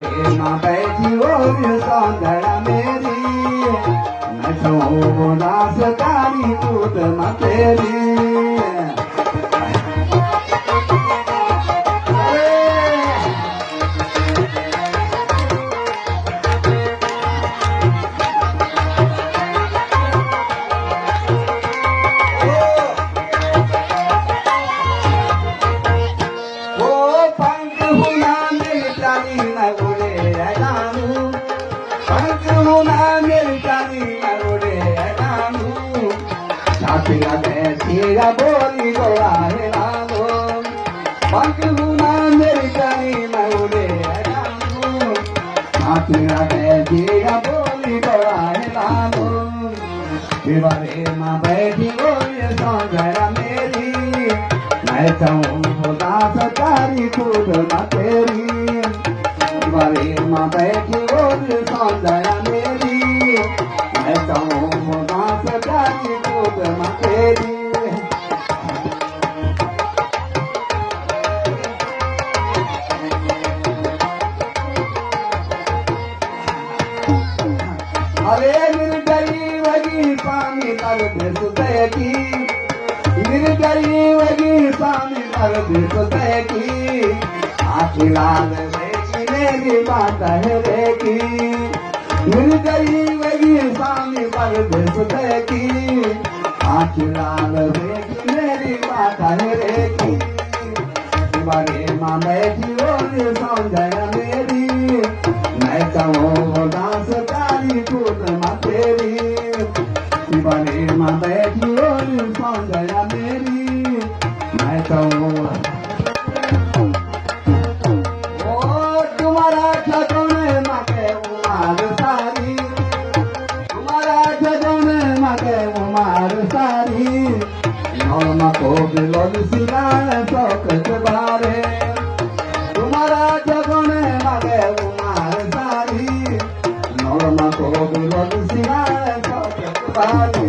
माँ बैठी और सौंदर्य मेरी नशो दास कारी कूद माँ तेरी तेरा बोली गोड़ा है नानो पंखुना मेरी जानी मैं उड़े है नानो तेरा तेरा बोली गोड़ा है नानो दीवारे माँ बैठी बोली सौंदर्य मेरी मैं चाहूँ दास कारी खुद माँ तेरी दीवारे माँ बैठी बोली सौंदर्य मेरी मैं चाहूँ दास कारी खुद माँ तेरी अरे निर्दयी वगी स्वामी कर सुदय की निर्दयी वगी स्वामी कर सुदय की आखिलाल बेटी मेरी बात है रे की निर्दयी वगी स्वामी कर सुदय की आखिलाल बेटी मेरी बात है रे की दीवारे माँ बैठी और सौंदर्य मेरी मैं चाहूँ दास कूद माँ तेरी दीवारे माँ बैठी और सौंदर्य मेरी मैं कहूँ तुम्हारा छठों माँ के उमार सारी तुम्हारा छठों माँ के उमार सारी नौमा को बिलोल सिला चौकट बारे तुम्हारा छठों माँ के उमार सारी नौमा को बिलोल सिला चौकट बारे